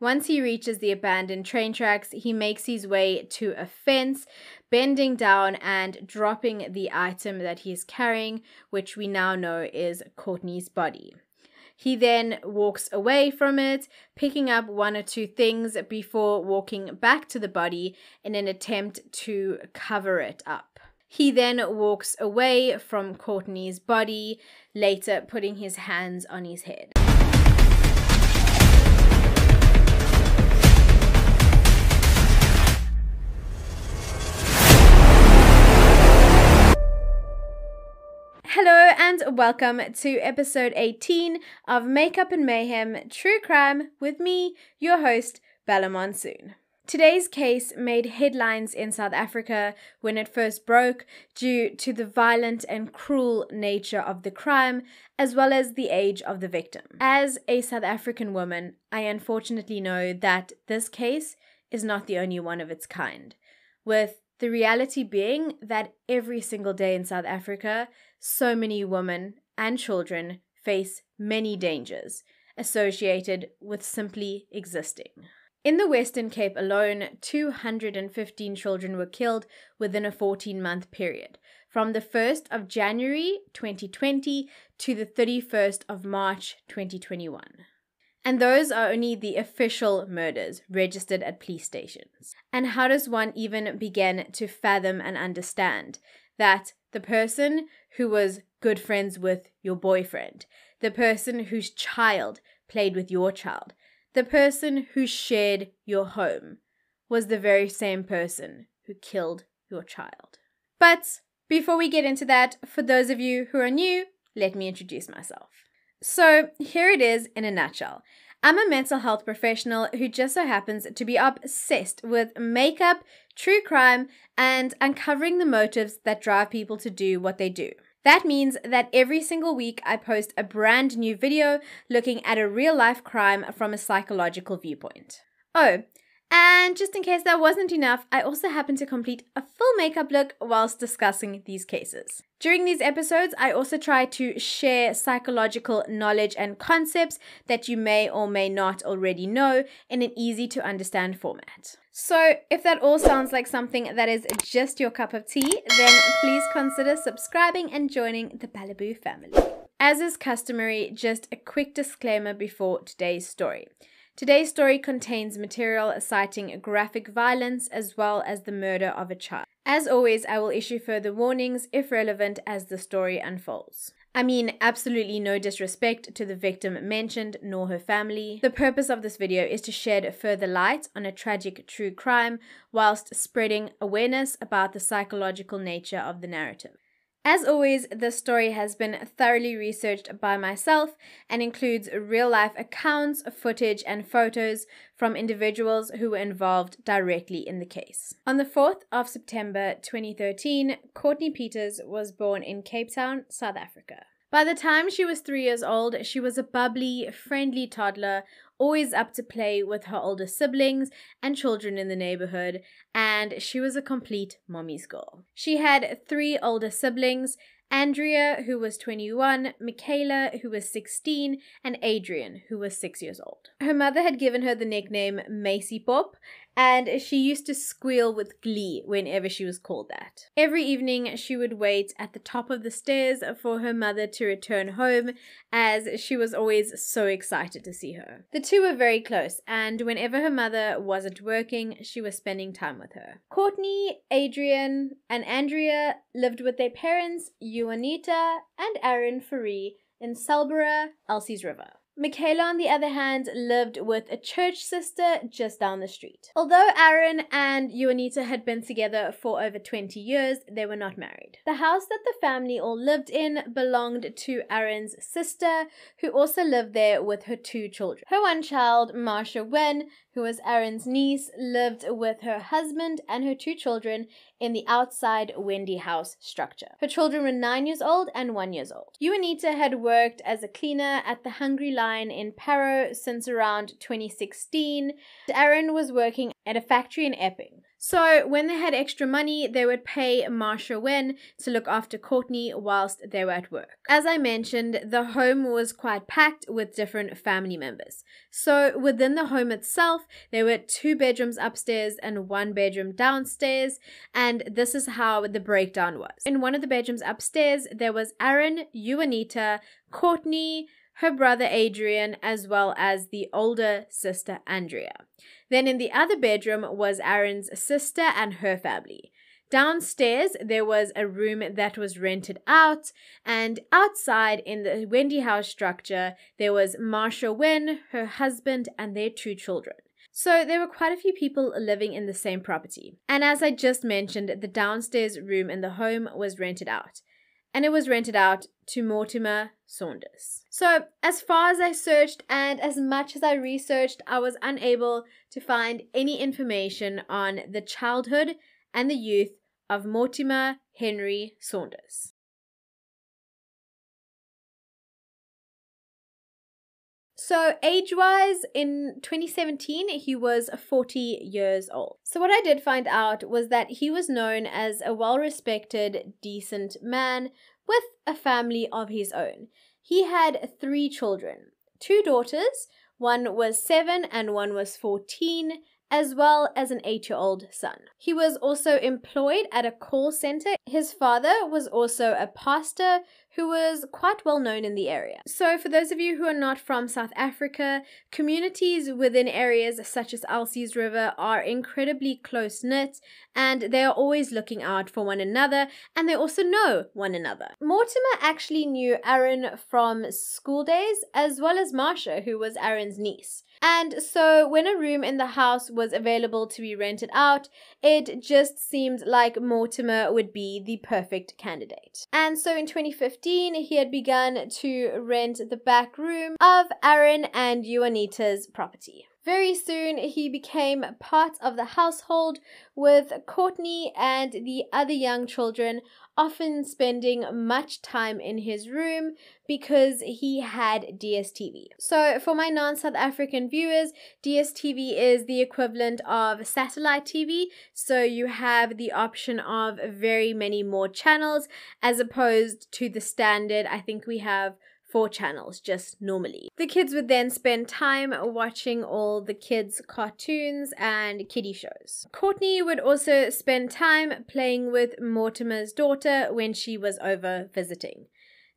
Once he reaches the abandoned train tracks, he makes his way to a fence, bending down and dropping the item that he is carrying, which we now know is Courtney's body. He then walks away from it, picking up one or two things before walking back to the body in an attempt to cover it up. He then walks away from Courtney's body, later putting his hands on his head. Hello and welcome to episode 18 of Makeup Mayhem True Crime with me, your host, Bella Monsoon. Today's case made headlines in South Africa when it first broke due to the violent and cruel nature of the crime, as well as the age of the victim. As a South African woman, I unfortunately know that this case is not the only one of its kind, with the reality being that every single day in South Africa, so many women and children face many dangers associated with simply existing. In the Western Cape alone, 215 children were killed within a 14-month period, from the 1st of January 2020 to the 31st of March 2021. And those are only the official murders registered at police stations. And how does one even begin to fathom and understand that the person who was good friends with your boyfriend, the person whose child played with your child, the person who shared your home was the very same person who killed your child? But before we get into that, for those of you who are new, let me introduce myself. So here it is in a nutshell. I'm a mental health professional who just so happens to be obsessed with makeup, true crime, and uncovering the motives that drive people to do what they do. That means that every single week I post a brand new video looking at a real-life crime from a psychological viewpoint. Oh, and just in case that wasn't enough, I also happen to complete a full makeup look whilst discussing these cases. During these episodes, I also try to share psychological knowledge and concepts that you may or may not already know in an easy to understand format. So if that all sounds like something that is just your cup of tea, then please consider subscribing and joining the Bellaboo family. As is customary, just a quick disclaimer before today's story. Today's story contains material citing graphic violence as well as the murder of a child. As always, I will issue further warnings if relevant as the story unfolds. I mean, absolutely no disrespect to the victim mentioned nor her family. The purpose of this video is to shed further light on a tragic true crime whilst spreading awareness about the psychological nature of the narrative. As always, this story has been thoroughly researched by myself and includes real-life accounts, footage, and photos from individuals who were involved directly in the case. On the 4th of September 2013, Courtney Pieters was born in Cape Town, South Africa. By the time she was 3 years old, she was a bubbly, friendly toddler, always up to play with her older siblings and children in the neighborhood, and she was a complete mommy's girl. She had 3 older siblings, Andrea, who was 21, Michaela, who was 16, and Adrian, who was 6 years old. Her mother had given her the nickname Macy Pop, and she used to squeal with glee whenever she was called that. Every evening, she would wait at the top of the stairs for her mother to return home, as she was always so excited to see her. The two were very close, and whenever her mother wasn't working, she was spending time with her. Courtney, Adrian, and Andrea lived with their parents, Juanita and Aaron Fourie, in Selbera, Elsie's River. Michaela, on the other hand, lived with a church sister just down the street. Although Aaron and Juanita had been together for over 20 years, they were not married. The house that the family all lived in belonged to Aaron's sister, who also lived there with her 2 children. Her one child, Marsha Wen, who was Aaron's niece, lived with her husband and her 2 children in the outside Wendy house structure. Her children were 9 years old and 1 year old. Juanita had worked as a cleaner at the Hungry line in Paro since around 2016. Aaron was working at a factory in Epping. So when they had extra money, they would pay Marsha Wen to look after Courtney whilst they were at work. As I mentioned, the home was quite packed with different family members. So within the home itself, there were 2 bedrooms upstairs and 1 bedroom downstairs, and this is how the breakdown was. In one of the bedrooms upstairs, there was Aaron, Juanita, Courtney, her brother Adrian, as well as the older sister Andrea. Then in the other bedroom was Aaron's sister and her family. Downstairs, there was a room that was rented out, and outside in the Wendy House structure, there was Marsha Wen, her husband, and their 2 children. So there were quite a few people living in the same property. And as I just mentioned, the downstairs room in the home was rented out. And it was rented out to Mortimer Saunders. So as far as I searched and as much as I researched, I was unable to find any information on the childhood and the youth of Mortimer Henry Saunders. So age-wise, in 2017, he was 40 years old. So what I did find out was that he was known as a well-respected, decent man with a family of his own. He had 3 children, 2 daughters, one was 7 and one was 14, as well as an 8-year-old son. He was also employed at a call center. His father was also a pastor who was quite well known in the area. So for those of you who are not from South Africa, communities within areas such as Elsie's River are incredibly close-knit, and they are always looking out for one another, and they also know one another. Mortimer actually knew Aaron from school days, as well as Marsha, who was Aaron's niece. And so when a room in the house was available to be rented out, it just seemed like Mortimer would be the perfect candidate. And so in 2015, he had begun to rent the back room of Aaron and Juanita's property. Very soon, he became part of the household, with Courtney and the other young children often spending much time in his room because he had DSTV. So for my non-South African viewers, DSTV is the equivalent of satellite TV. So you have the option of very many more channels as opposed to the standard, I think we have 4 channels just normally. The kids would then spend time watching all the kids' cartoons and kiddie shows. Courtney would also spend time playing with Mortimer's daughter when she was over visiting.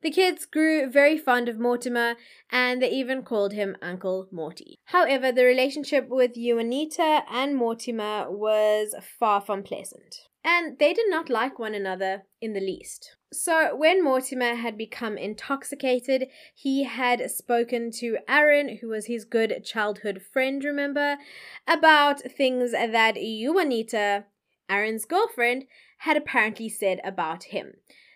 The kids grew very fond of Mortimer, and they even called him Uncle Morty. However, the relationship with Juanita and Mortimer was far from pleasant, and they did not like one another in the least. So when Mortimer had become intoxicated, he had spoken to Aaron, who was his good childhood friend, remember, about things that Juanita, Aaron's girlfriend, had apparently said about him.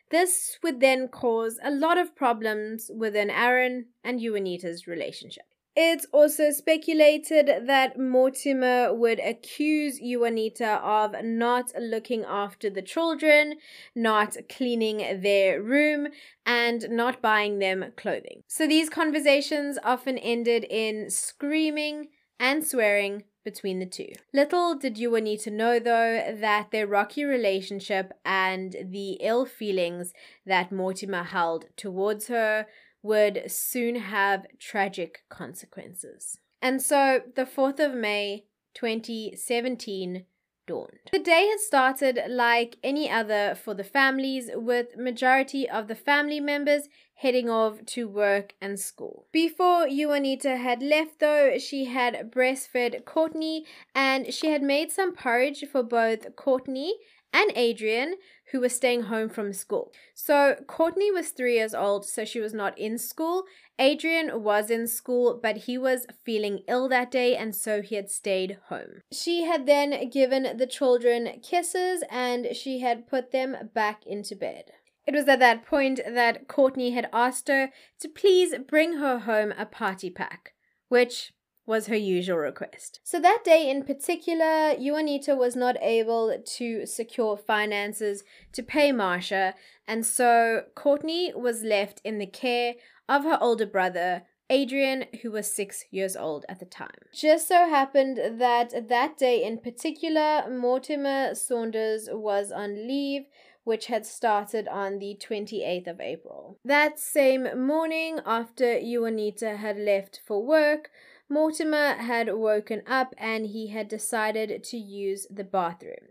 This would then cause a lot of problems within Aaron and Juanita's relationship. It's also speculated that Mortimer would accuse Juanita of not looking after the children, not cleaning their room, and not buying them clothing. So these conversations often ended in screaming and swearing between the two. Little did Juanita know, though, that their rocky relationship and the ill feelings that Mortimer held towards her would soon have tragic consequences. And so the 4th of May 2017 dawned. The day had started like any other for the families, with majority of the family members heading off to work and school. Before Juanita had left, though, she had breastfed Courtney, and she had made some porridge for both Courtney and Adrian, who was staying home from school. So Courtney was 3 years old, so she was not in school. Adrian was in school, but he was feeling ill that day, and so he had stayed home. She had then given the children kisses, and she had put them back into bed. It was at that point that Courtney had asked her to please bring her home a party pack, which was her usual request. So that day in particular, Juanita was not able to secure finances to pay Marsha, and so Courtney was left in the care of her older brother, Adrian, who was 6 years old at the time. Just so happened that day in particular, Mortimer Saunders was on leave, which had started on the 28th of April. That same morning, after Juanita had left for work, Mortimer had woken up and he had decided to use the bathroom.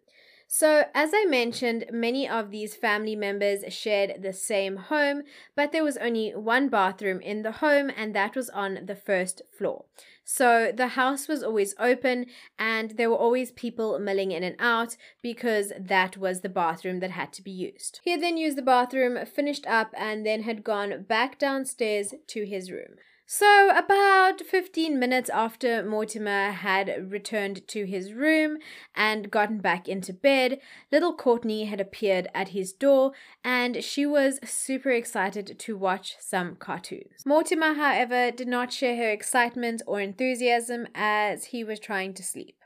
So, as I mentioned, many of these family members shared the same home, but there was only one bathroom in the home, and that was on the first floor. So, the house was always open, and there were always people milling in and out because that was the bathroom that had to be used. He had then used the bathroom, finished up, and then had gone back downstairs to his room. So, about 15 minutes after Mortimer had returned to his room and gotten back into bed, little Courtney had appeared at his door and she was super excited to watch some cartoons. Mortimer, however, did not share her excitement or enthusiasm as he was trying to sleep.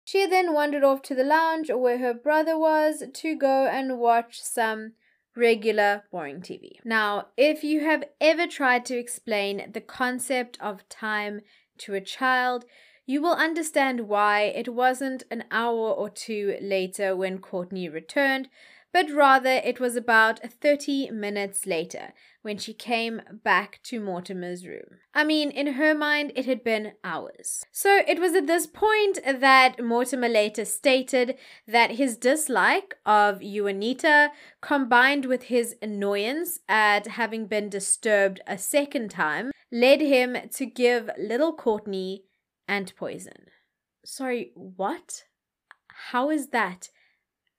She had then wandered off to the lounge where her brother was to go and watch some regular boring TV. Now, if you have ever tried to explain the concept of time to a child, you will understand why it wasn't an hour or two later when Courtney returned, but rather it was about 30 minutes later when she came back to Mortimer's room. I mean, in her mind, it had been hours. So it was at this point that Mortimer later stated that his dislike of Juanita, combined with his annoyance at having been disturbed a second time, led him to give little Courtney ant poison. Sorry, what? How is that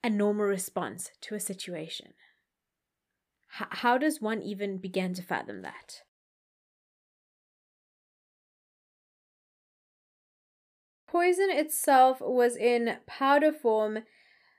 a normal response to a situation? How does one even begin to fathom that? Poison itself was in powder form,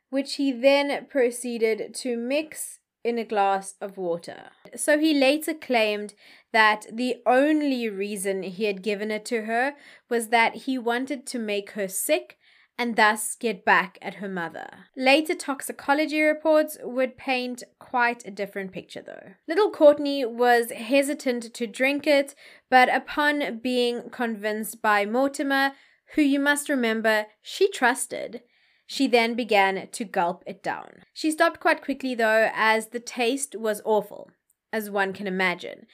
which he then proceeded to mix in a glass of water. So he later claimed that the only reason he had given it to her was that he wanted to make her sick and thus get back at her mother. Later toxicology reports would paint quite a different picture though. Little Courtney was hesitant to drink it, but upon being convinced by Mortimer, who you must remember she trusted, she then began to gulp it down. She stopped quite quickly though, as the taste was awful, as one can imagine.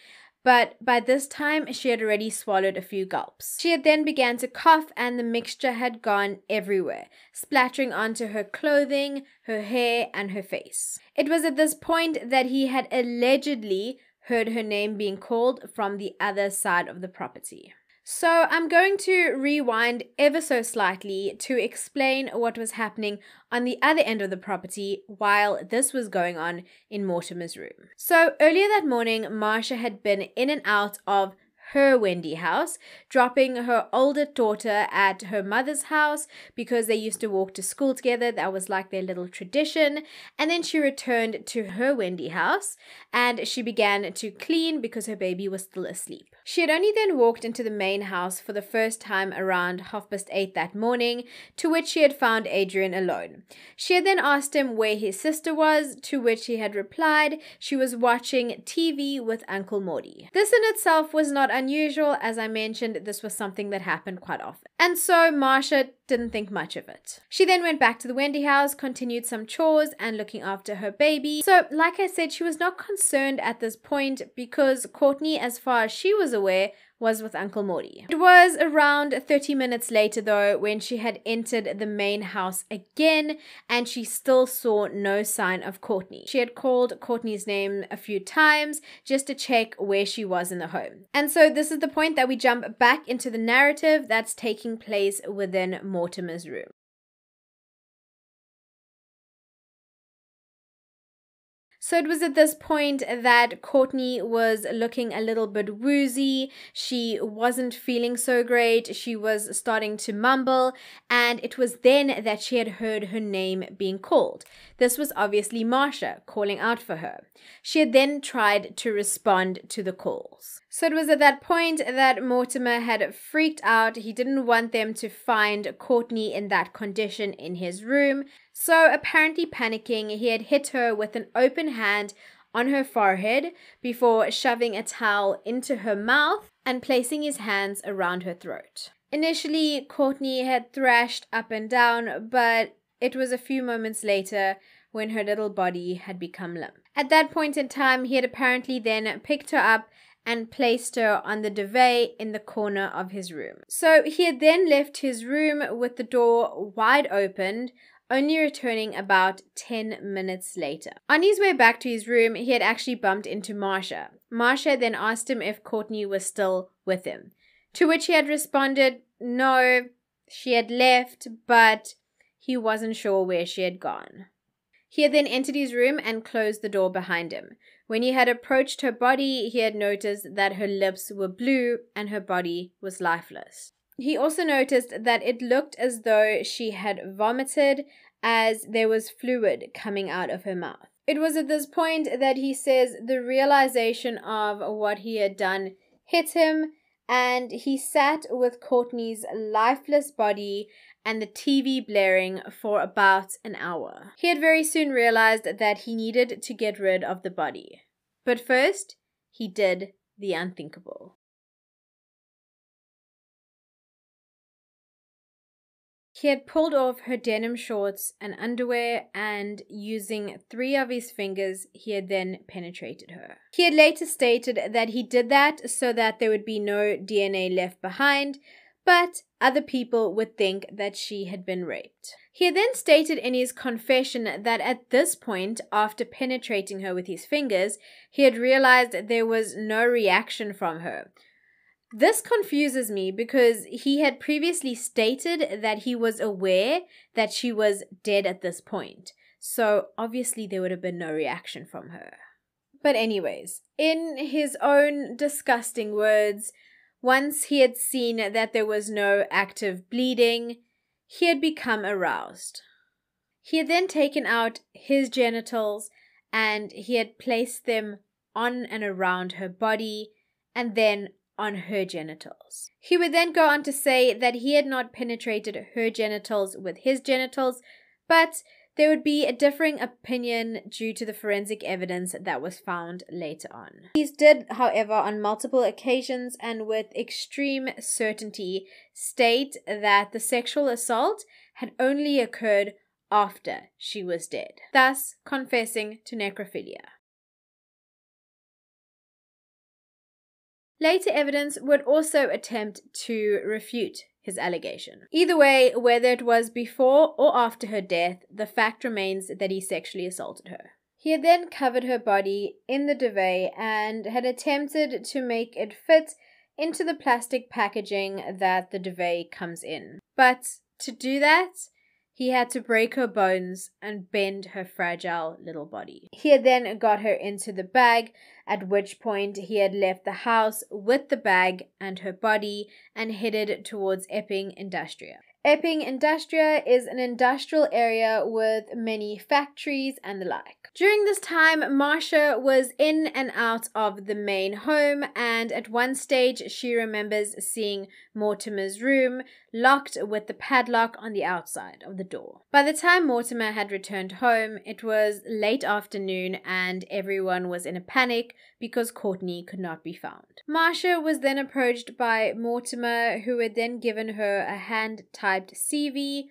But by this time, she had already swallowed a few gulps. She had then began to cough and the mixture had gone everywhere, splattering onto her clothing, her hair, and her face. It was at this point that he had allegedly heard her name being called from the other side of the property. So I'm going to rewind ever so slightly to explain what was happening on the other end of the property while this was going on in Mortimer's room. So earlier that morning, Marcia had been in and out of her Wendy house, dropping her older daughter at her mother's house because they used to walk to school together. That was like their little tradition. And then she returned to her Wendy house and she began to clean because her baby was still asleep. She had only then walked into the main house for the first time around 8:30 that morning, to which she had found Adrian alone. She had then asked him where his sister was, to which he had replied she was watching TV with Uncle Morty. This in itself was not unusual. As I mentioned, this was something that happened quite often. And so Marcia didn't think much of it. She then went back to the Wendy house, continued some chores and looking after her baby. So like I said, she was not concerned at this point because Courtney, as far as she was aware, was with Uncle Morty. It was around 30 minutes later though when she had entered the main house again and she still saw no sign of Courtney. She had called Courtney's name a few times just to check where she was in the home. And so this is the point that we jump back into the narrative that's taking place within Mortimer's room. So it was at this point that Courtney was looking a little bit woozy. She wasn't feeling so great. She was starting to mumble, and it was then that she had heard her name being called. This was obviously Marcia calling out for her. She had then tried to respond to the calls. So it was at that point that Mortimer had freaked out. He didn't want them to find Courtney in that condition in his room. So apparently panicking, he had hit her with an open hand on her forehead before shoving a towel into her mouth and placing his hands around her throat. Initially, Courtney had thrashed up and down, but it was a few moments later when her little body had become limp. At that point in time, he had apparently then picked her up and placed her on the duvet in the corner of his room. So he had then left his room with the door wide open, only returning about 10 minutes later. On his way back to his room, he had actually bumped into Marsha. Marsha then asked him if Courtney was still with him, to which he had responded, no, she had left, but he wasn't sure where she had gone. He had then entered his room and closed the door behind him. When he had approached her body, he had noticed that her lips were blue and her body was lifeless. He also noticed that it looked as though she had vomited, as there was fluid coming out of her mouth. It was at this point that he says the realization of what he had done hit him, and he sat with Courtney's lifeless body and the TV blaring for about an hour. He had very soon realized that he needed to get rid of the body. But first, he did the unthinkable. He had pulled off her denim shorts and underwear, and using 3 of his fingers, he had then penetrated her. He had later stated that he did that so that there would be no DNA left behind, but other people would think that she had been raped. He had then stated in his confession that at this point, after penetrating her with his fingers, he had realized there was no reaction from her. This confuses me because he had previously stated that he was aware that she was dead at this point. So obviously there would have been no reaction from her. But anyways, in his own disgusting words, once he had seen that there was no active bleeding, he had become aroused. He had then taken out his genitals and he had placed them on and around her body and then on her genitals. He would then go on to say that he had not penetrated her genitals with his genitals, but there would be a differing opinion due to the forensic evidence that was found later on. He did, however, on multiple occasions and with extreme certainty state that the sexual assault had only occurred after she was dead, thus confessing to necrophilia. Later evidence would also attempt to refute his allegation. Either way, whether it was before or after her death, the fact remains that he sexually assaulted her. He had then covered her body in the duvet and had attempted to make it fit into the plastic packaging that the duvet comes in. But to do that, he had to break her bones and bend her fragile little body. He had then got her into the bag, at which point he had left the house with the bag and her body and headed towards Epping Industria. Epping Industria is an industrial area with many factories and the like. During this time, Marsha was in and out of the main home, and at one stage she remembers seeing Mortimer's room locked with the padlock on the outside of the door. By the time Mortimer had returned home, it was late afternoon and everyone was in a panic because Courtney could not be found. Marsha was then approached by Mortimer, who had then given her a hand-typed CV,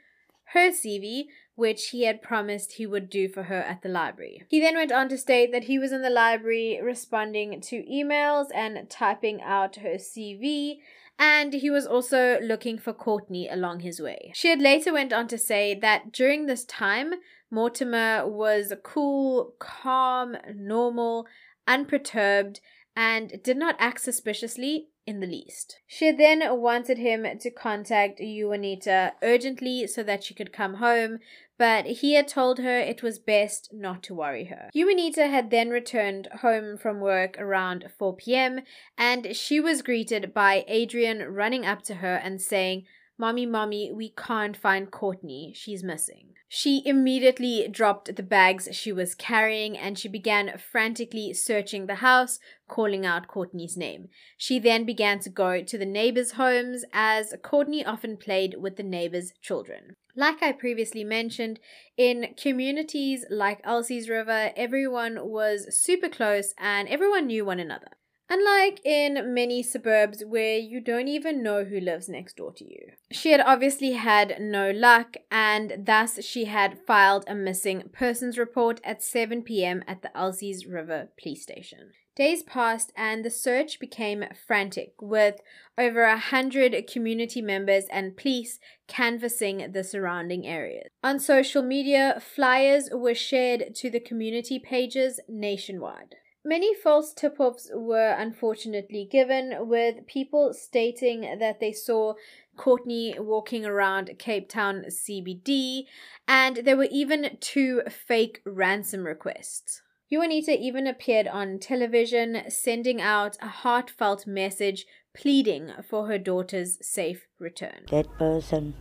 her CV, which he had promised he would do for her at the library. He then went on to state that he was in the library responding to emails and typing out her CV, and he was also looking for Courtney along his way. She had later went on to say that during this time, Mortimer was cool, calm, normal, unperturbed, and did not act suspiciously in the least. She then wanted him to contact Juanita urgently so that she could come home, but he had told her it was best not to worry her. Juanita had then returned home from work around 4 p.m. and she was greeted by Adrian running up to her and saying, Mommy, we can't find Courtney. She's missing." She immediately dropped the bags she was carrying and she began frantically searching the house, calling out Courtney's name. She then began to go to the neighbors' homes, as Courtney often played with the neighbors' children. Like I previously mentioned, in communities like Elsie's River, everyone was super close and everyone knew one another. Unlike in many suburbs where you don't even know who lives next door to you. She had obviously had no luck, and thus she had filed a missing persons report at 7 p.m. at the Elsie's River police station. Days passed and the search became frantic, with over 100 community members and police canvassing the surrounding areas. On social media, flyers were shared to the community pages nationwide. Many false tip-offs were unfortunately given, with people stating that they saw Courtney walking around Cape Town CBD, and there were even 2 fake ransom requests. Juanita even appeared on television, sending out a heartfelt message pleading for her daughter's safe return. That person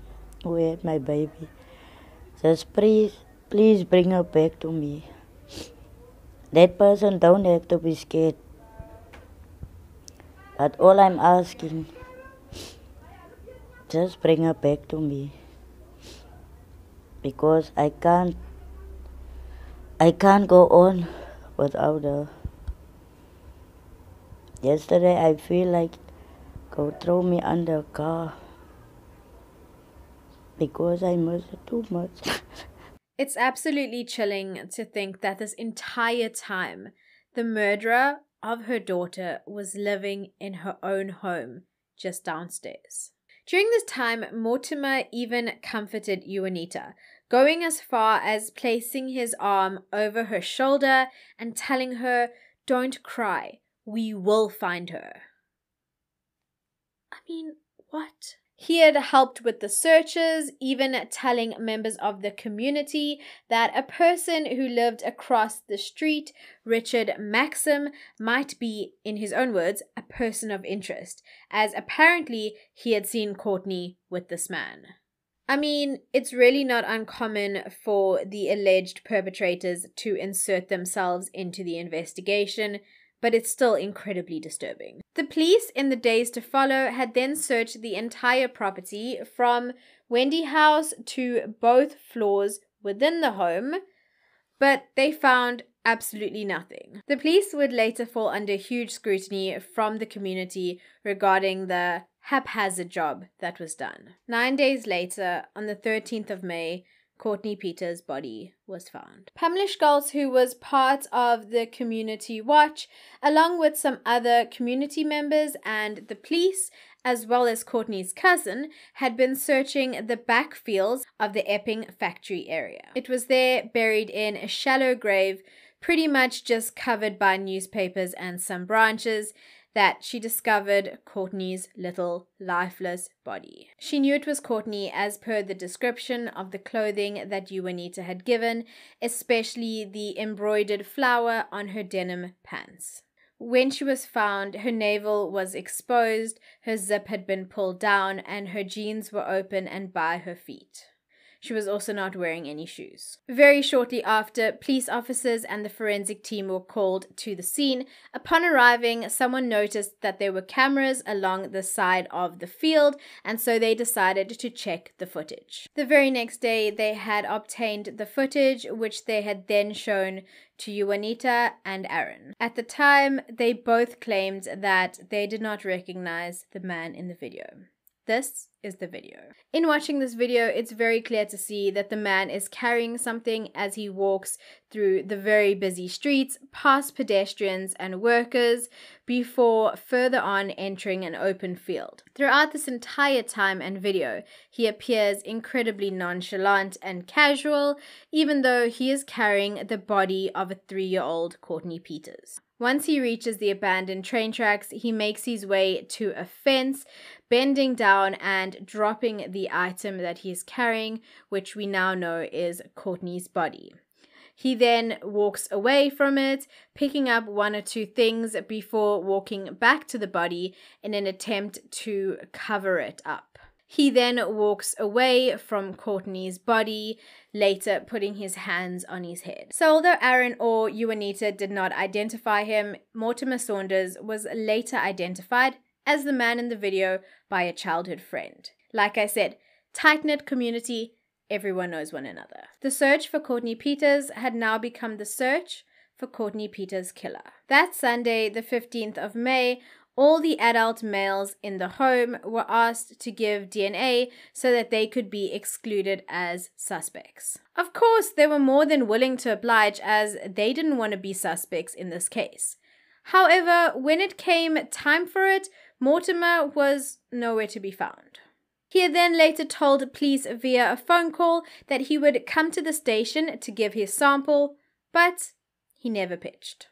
who had my baby, just please bring her back to me. That person don't have to be scared. But all I'm asking, just bring her back to me. Because I can't go on without her. Yesterday I feel like go throw me under a car. Because I miss her too much. It's absolutely chilling to think that this entire time, the murderer of her daughter was living in her own home just downstairs. During this time, Mortimer even comforted Juanita, going as far as placing his arm over her shoulder and telling her, "Don't cry, we will find her." I mean, what? He had helped with the searches, even telling members of the community that a person who lived across the street, Richard Maxim, might be, in his own words, a person of interest, as apparently he had seen Courtney with this man. I mean, it's really not uncommon for the alleged perpetrators to insert themselves into the investigation, but it's still incredibly disturbing. The police in the days to follow had then searched the entire property from Wendy House to both floors within the home, but they found absolutely nothing. The police would later fall under huge scrutiny from the community regarding the haphazard job that was done. 9 days later, on the 13th of May, Courtney Pieters' body was found. Pamela Schultz, who was part of the community watch, along with some other community members and the police, as well as Courtney's cousin, had been searching the backfields of the Epping factory area. It was there, buried in a shallow grave, pretty much just covered by newspapers and some branches, that she discovered Courtney's little lifeless body. She knew it was Courtney as per the description of the clothing that Juanita had given, especially the embroidered flower on her denim pants. When she was found, her navel was exposed, her zip had been pulled down, and her jeans were open and by her feet. She was also not wearing any shoes. Very shortly after, police officers and the forensic team were called to the scene. Upon arriving, someone noticed that there were cameras along the side of the field, and so they decided to check the footage. The very next day, they had obtained the footage, which they had then shown to Juanita and Aaron. At the time, they both claimed that they did not recognize the man in the video. This is the video. In watching this video, it's very clear to see that the man is carrying something as he walks through the very busy streets, past pedestrians and workers, before further on entering an open field. Throughout this entire time and video, he appears incredibly nonchalant and casual, even though he is carrying the body of a 3-year-old Courtney Pieters. Once he reaches the abandoned train tracks, he makes his way to a fence, bending down and dropping the item that he is carrying, which we now know is Courtney's body. He then walks away from it, picking up 1 or 2 things before walking back to the body in an attempt to cover it up. He then walks away from Courtney's body, later putting his hands on his head. So although Aaron or Juanita did not identify him, Mortimer Saunders was later identified as the man in the video by a childhood friend. Like I said, tight-knit community, everyone knows one another. The search for Courtney Pieters had now become the search for Courtney Pieters' killer. That Sunday, the 15th of May, all the adult males in the home were asked to give DNA so that they could be excluded as suspects. Of course, they were more than willing to oblige as they didn't want to be suspects in this case. However, when it came time for it, Mortimer was nowhere to be found. He had then later told police via a phone call that he would come to the station to give his sample, but he never pitched.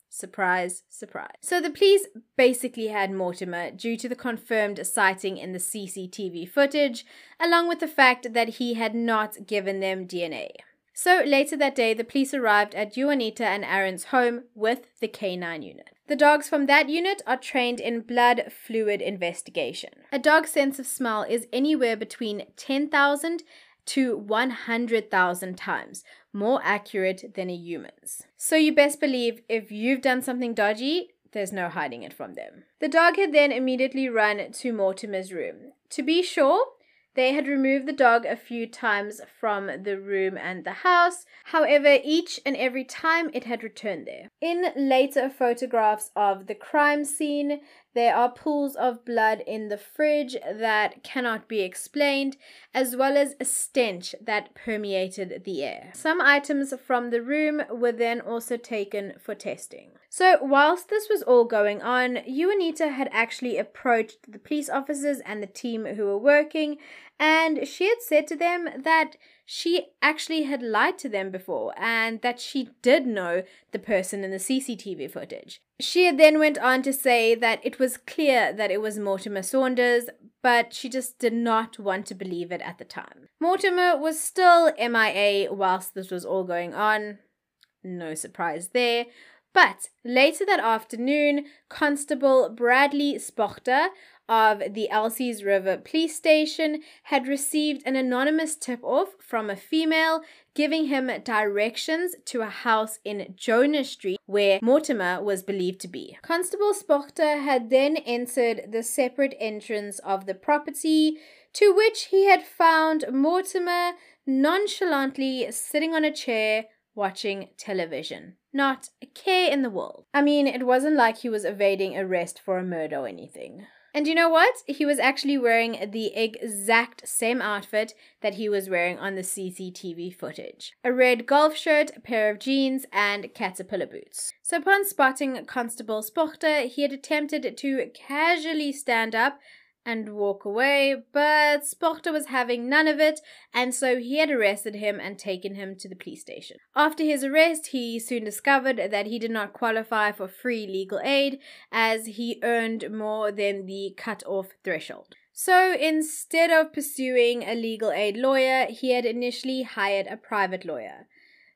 Surprise, surprise. So the police basically had Mortimer due to the confirmed sighting in the CCTV footage, along with the fact that he had not given them DNA. So later that day, the police arrived at Juanita and Aaron's home with the K9 unit. The dogs from that unit are trained in blood fluid investigation. A dog's sense of smell is anywhere between 10,000 to 100,000 times more accurate than a human's. So you best believe if you've done something dodgy, there's no hiding it from them. The dog had then immediately run to Mortimer's room. To be sure, they had removed the dog a few times from the room and the house. However, each and every time it had returned there. In later photographs of the crime scene, there are pools of blood in the fridge that cannot be explained, as well as a stench that permeated the air. Some items from the room were then also taken for testing. So whilst this was all going on, Juanita had actually approached the police officers and the team who were working, and she had said to them that she actually had lied to them before and that she did know the person in the CCTV footage. She had then went on to say that it was clear that it was Mortimer Saunders, but she just did not want to believe it at the time. Mortimer was still MIA whilst this was all going on. No surprise there. But later that afternoon, Constable Bradley Spochter of the Elsie's River Police Station had received an anonymous tip-off from a female giving him directions to a house in Jonas Street where Mortimer was believed to be. Constable Spochter had then entered the separate entrance of the property, to which he had found Mortimer nonchalantly sitting on a chair watching television. Not a care in the world. I mean, it wasn't like he was evading arrest for a murder or anything. And you know what? He was actually wearing the exact same outfit that he was wearing on the CCTV footage. A red golf shirt, a pair of jeans, and caterpillar boots. So upon spotting Constable Spochter, he had attempted to casually stand up and walk away, but Spochter was having none of it, and so he had arrested him and taken him to the police station. After his arrest, he soon discovered that he did not qualify for free legal aid, as he earned more than the cut-off threshold. So instead of pursuing a legal aid lawyer, he had initially hired a private lawyer,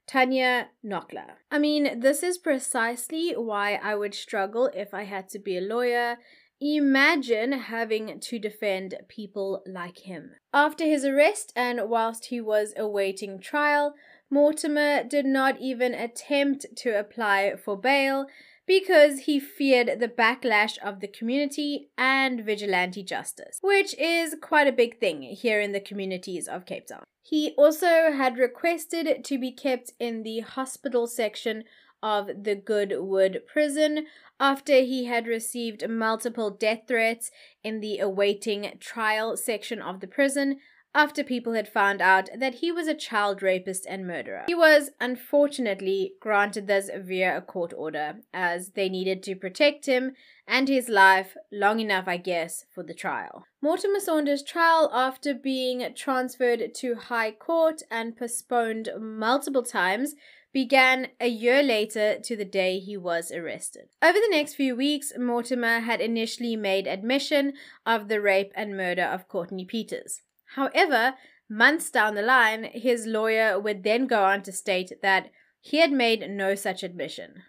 Tanya Knockler. I mean, this is precisely why I would struggle if I had to be a lawyer. Imagine having to defend people like him. After his arrest and whilst he was awaiting trial, Mortimer did not even attempt to apply for bail because he feared the backlash of the community and vigilante justice, which is quite a big thing here in the communities of Cape Town. He also had requested to be kept in the hospital section of the Goodwood prison after he had received multiple death threats in the awaiting trial section of the prison after people had found out that he was a child rapist and murderer. He was unfortunately granted this via a court order, as they needed to protect him and his life long enough, I guess, for the trial. Mortimer Saunders' trial, after being transferred to High Court and postponed multiple times, began a year later to the day he was arrested. Over the next few weeks, Mortimer had initially made admission of the rape and murder of Courtney Pieters. However, months down the line, his lawyer would then go on to state that he had made no such admission.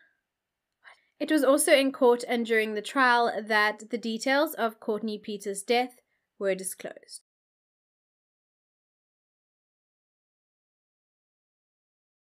It was also in court and during the trial that the details of Courtney Pieters' death were disclosed.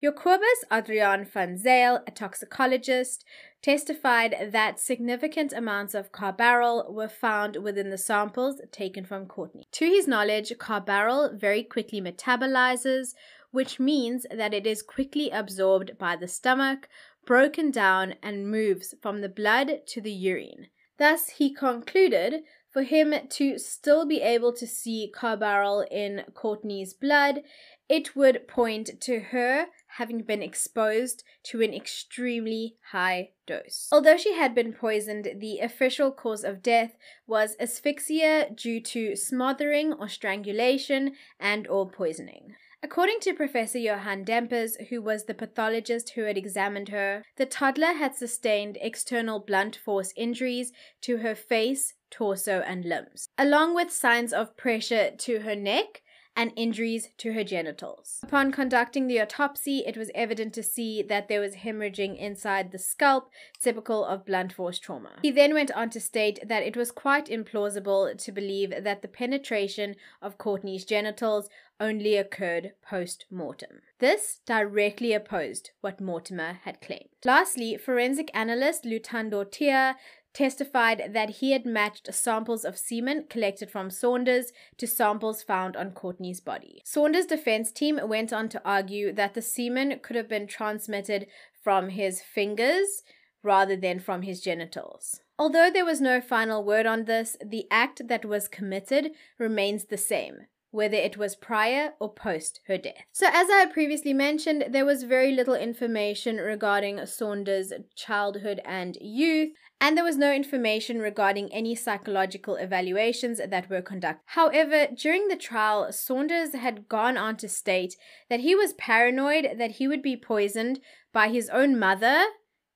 Jacobus Adriaan van Zyl, a toxicologist, testified that significant amounts of CARBARYL were found within the samples taken from Courtney. To his knowledge, CARBARYL very quickly metabolizes, which means that it is quickly absorbed by the stomach, broken down, and moves from the blood to the urine. Thus, he concluded for him to still be able to see CARBARYL in Courtney's blood, it would point to her having been exposed to an extremely high dose. Although she had been poisoned, the official cause of death was asphyxia due to smothering or strangulation and/or poisoning. According to Professor Johan Dempers, who was the pathologist who had examined her, the toddler had sustained external blunt force injuries to her face, torso, and limbs, along with signs of pressure to her neck and injuries to her genitals. Upon conducting the autopsy, it was evident to see that there was hemorrhaging inside the scalp, typical of blunt force trauma. He then went on to state that it was quite implausible to believe that the penetration of Courtney's genitals only occurred post-mortem. This directly opposed what Mortimer had claimed. Lastly, forensic analyst Lutando Tia testified that he had matched samples of semen collected from Saunders to samples found on Courtney's body. Saunders' defense team went on to argue that the semen could have been transmitted from his fingers rather than from his genitals. Although there was no final word on this, the act that was committed remains the same, whether it was prior or post her death. So as I had previously mentioned, there was very little information regarding Saunders' childhood and youth, and there was no information regarding any psychological evaluations that were conducted. However, during the trial, Saunders had gone on to state that he was paranoid that he would be poisoned by his own mother,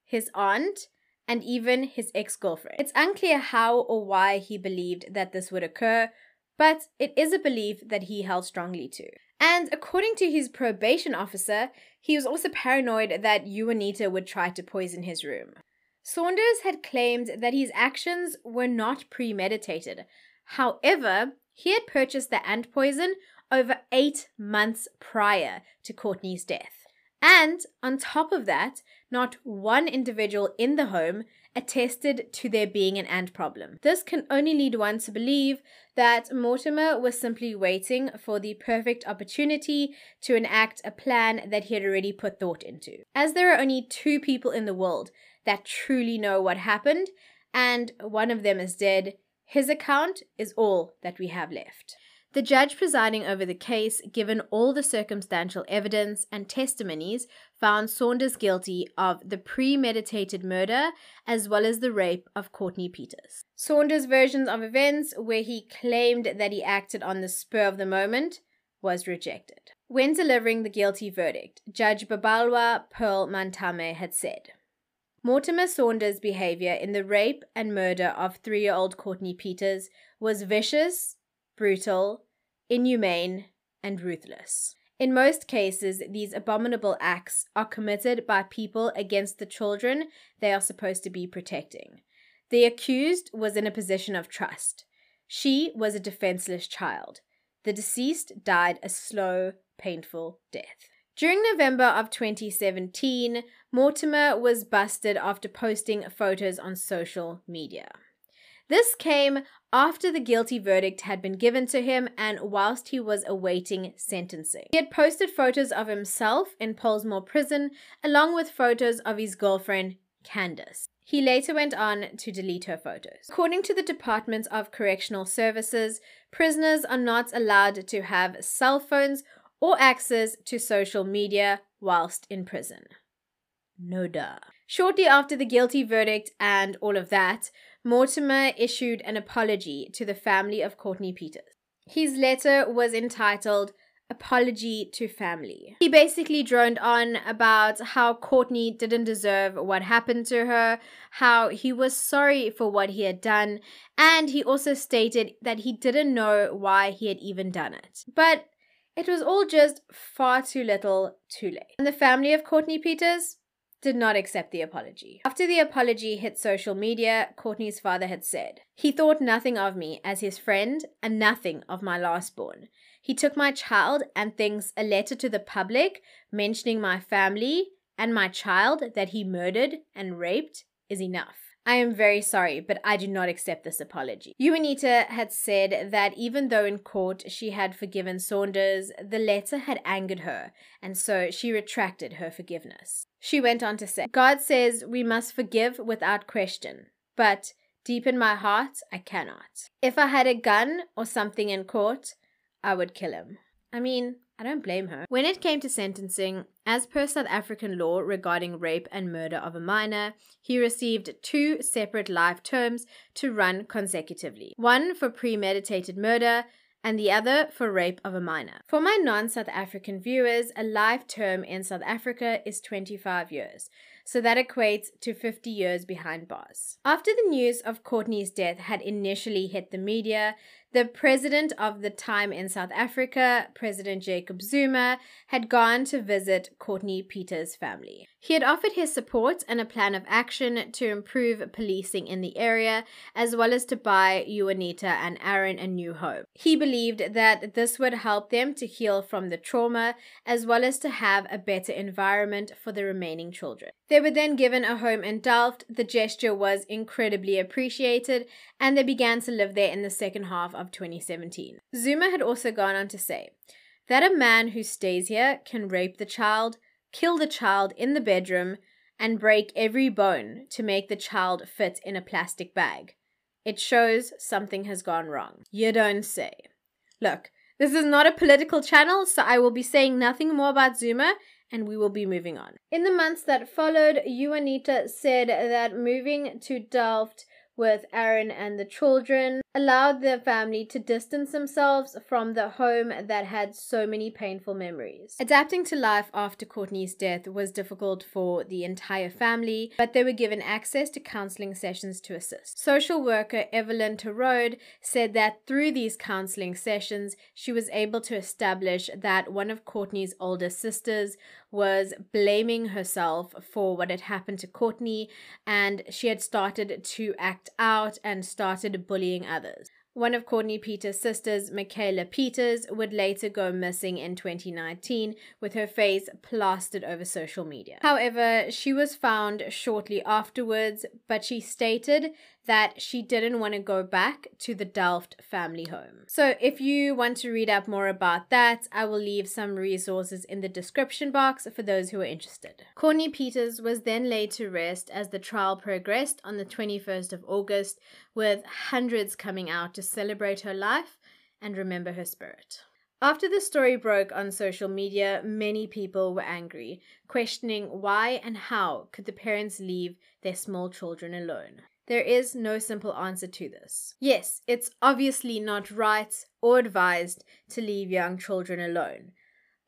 his aunt, and even his ex-girlfriend. It's unclear how or why he believed that this would occur, but it is a belief that he held strongly to. And according to his probation officer, he was also paranoid that Juanita would try to poison his room. Saunders had claimed that his actions were not premeditated. However, he had purchased the ant poison over 8 months prior to Courtney's death. And on top of that, not one individual in the home attested to there being an ant problem. This can only lead one to believe that Mortimer was simply waiting for the perfect opportunity to enact a plan that he had already put thought into. As there are only 2 people in the world that truly know what happened, and one of them is dead, his account is all that we have left. The judge presiding over the case, given all the circumstantial evidence and testimonies, found Saunders guilty of the premeditated murder as well as the rape of Courtney Pieters. Saunders' versions of events, where he claimed that he acted on the spur of the moment, was rejected. When delivering the guilty verdict, Judge Babalwa Pearl Mantame had said, Mortimer Saunders' behavior in the rape and murder of 3-year-old Courtney Pieters was vicious, brutal, inhumane, and ruthless. In most cases, these abominable acts are committed by people against the children they are supposed to be protecting. The accused was in a position of trust. She was a defenseless child. The deceased died a slow, painful death. During November of 2017, Mortimer was busted after posting photos on social media. This came after the guilty verdict had been given to him and whilst he was awaiting sentencing. He had posted photos of himself in Pollsmoor prison along with photos of his girlfriend, Candace. He later went on to delete her photos. According to the Department of Correctional Services, prisoners are not allowed to have cell phones or access to social media whilst in prison. No duh. Shortly after the guilty verdict and all of that, Mortimer issued an apology to the family of Courtney Pieters. His letter was entitled Apology to Family. He basically droned on about how Courtney didn't deserve what happened to her, how he was sorry for what he had done, and he also stated that he didn't know why he had even done it. But it was all just far too little, too late. And the family of Courtney Pieters, did not accept the apology. After the apology hit social media, Courtney's father had said, "He thought nothing of me as his friend and nothing of my lastborn. He took my child and thinks a letter to the public mentioning my family and my child that he murdered and raped is enough. I am very sorry, but I do not accept this apology." Juanita had said that even though in court she had forgiven Saunders, the letter had angered her, and so she retracted her forgiveness. She went on to say, "God says we must forgive without question, but deep in my heart, I cannot. If I had a gun or something in court, I would kill him." I mean, I don't blame her. When it came to sentencing, as per South African law regarding rape and murder of a minor, he received 2 separate life terms to run consecutively. One for premeditated murder and the other for rape of a minor. For my non-South African viewers, a life term in South Africa is 25 years. So that equates to 50 years behind bars. After the news of Courtney's death had initially hit the media, the president of the time in South Africa, President Jacob Zuma, had gone to visit Courtney Pieters' family. He had offered his support and a plan of action to improve policing in the area, as well as to buy Juanita and Aaron a new home. He believed that this would help them to heal from the trauma, as well as to have a better environment for the remaining children. They were then given a home in Delft. The gesture was incredibly appreciated, and they began to live there in the second half of 2017. Zuma had also gone on to say that a man who stays here can rape the child, kill the child in the bedroom, and break every bone to make the child fit in a plastic bag. It shows something has gone wrong. You don't say. Look, this is not a political channel, so I will be saying nothing more about Zuma, and we will be moving on. In the months that followed, Juanita said that moving to Delft with Aaron and the children allowed the family to distance themselves from the home that had so many painful memories. Adapting to life after Courtney's death was difficult for the entire family, but they were given access to counseling sessions to assist. Social worker Evelyn Terode said that through these counseling sessions, she was able to establish that one of Courtney's older sisters was blaming herself for what had happened to Courtney, and she had started to act out and started bullying others. One of Courtney Pieters' sisters, Makeup Pieters, would later go missing in 2019 with her face plastered over social media. However, she was found shortly afterwards, but she stated that she didn't want to go back to the Delft family home. So if you want to read up more about that, I will leave some resources in the description box for those who are interested. Courtney Pieters was then laid to rest as the trial progressed on the 21st of August, with hundreds coming out to celebrate her life and remember her spirit. After the story broke on social media, many people were angry, questioning why and how could the parents leave their small children alone. There is no simple answer to this. Yes, it's obviously not right or advised to leave young children alone,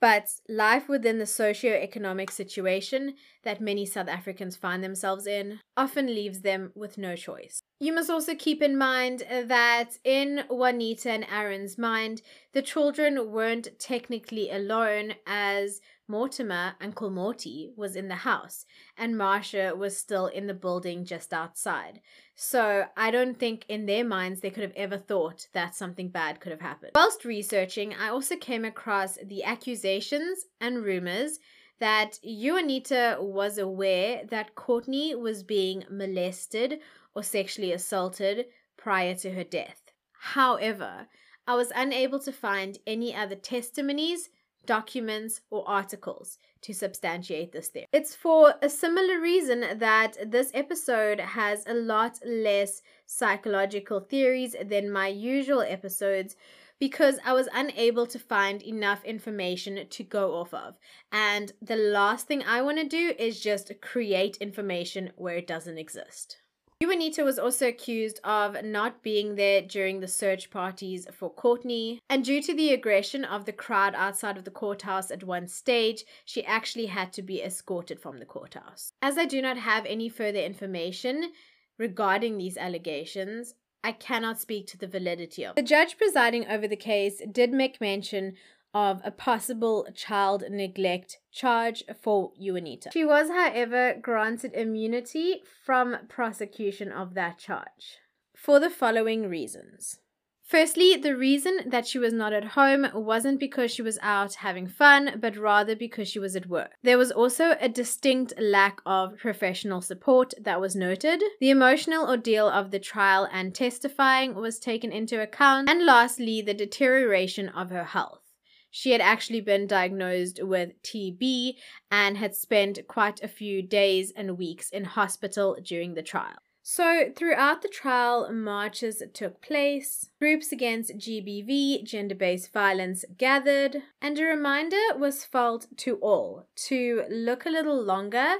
but life within the socio-economic situation that many South Africans find themselves in often leaves them with no choice. You must also keep in mind that in Juanita and Aaron's mind, the children weren't technically alone, as Mortimer, Uncle Morty, was in the house and Marsha was still in the building just outside. So I don't think in their minds they could have ever thought that something bad could have happened. Whilst researching, I also came across the accusations and rumors that Juanita was aware that Courtney was being molested or sexually assaulted prior to her death. However, I was unable to find any other testimonies, documents, or articles to substantiate this theory. It's for a similar reason that this episode has a lot less psychological theories than my usual episodes, because I was unable to find enough information to go off of. And the last thing I want to do is just create information where it doesn't exist. Juanita was also accused of not being there during the search parties for Courtney, and due to the aggression of the crowd outside of the courthouse at one stage, she actually had to be escorted from the courthouse. As I do not have any further information regarding these allegations, I cannot speak to the validity of it. The judge presiding over the case did make mention of a possible child neglect charge for Juanita. She was, however, granted immunity from prosecution of that charge for the following reasons. Firstly, the reason that she was not at home wasn't because she was out having fun, but rather because she was at work. There was also a distinct lack of professional support that was noted. The emotional ordeal of the trial and testifying was taken into account. And lastly, the deterioration of her health. She had actually been diagnosed with TB and had spent quite a few days and weeks in hospital during the trial. So, throughout the trial, marches took place, groups against GBV, gender-based violence, gathered, and a reminder was felt to all to look a little longer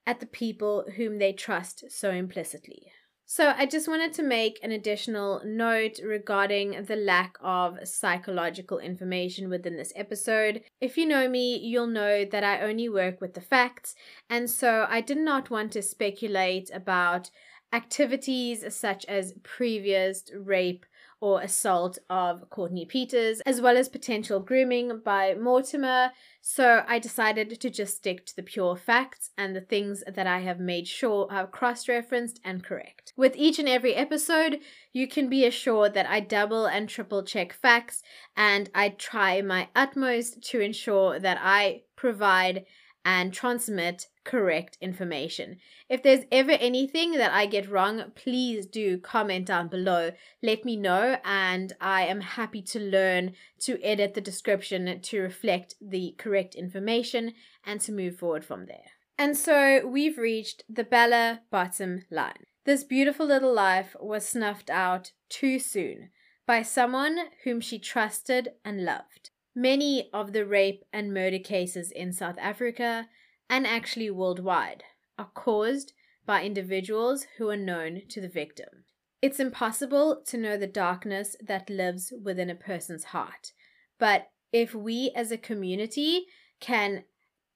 at the people whom they trust so implicitly. So, I just wanted to make an additional note regarding the lack of psychological information within this episode. If you know me, you'll know that I only work with the facts, and so I did not want to speculate about activities such as previous rape or assault of Courtney Pieters, as well as potential grooming by Mortimer. So I decided to just stick to the pure facts and the things that I have made sure are cross-referenced and correct. With each and every episode, you can be assured that I double and triple check facts, and I try my utmost to ensure that I provide and transmit correct information. If there's ever anything that I get wrong, please do comment down below. Let me know, and I am happy to learn to edit the description to reflect the correct information and to move forward from there. And so we've reached the Bella bottom line. This beautiful little life was snuffed out too soon by someone whom she trusted and loved. Many of the rape and murder cases in South Africa, and actually worldwide, are caused by individuals who are known to the victim. It's impossible to know the darkness that lives within a person's heart, but if we as a community can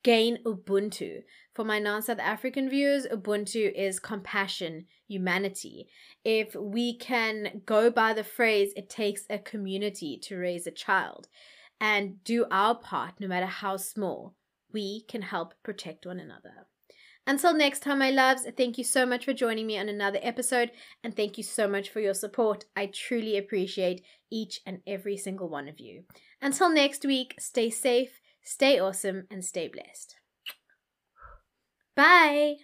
gain Ubuntu. For my non-South African viewers, Ubuntu is compassion, humanity. If we can go by the phrase, it takes a community to raise a child, and do our part, no matter how small, we can help protect one another. Until next time, my loves, thank you so much for joining me on another episode, and thank you so much for your support. I truly appreciate each and every single one of you. Until next week, stay safe, stay awesome, and stay blessed. Bye!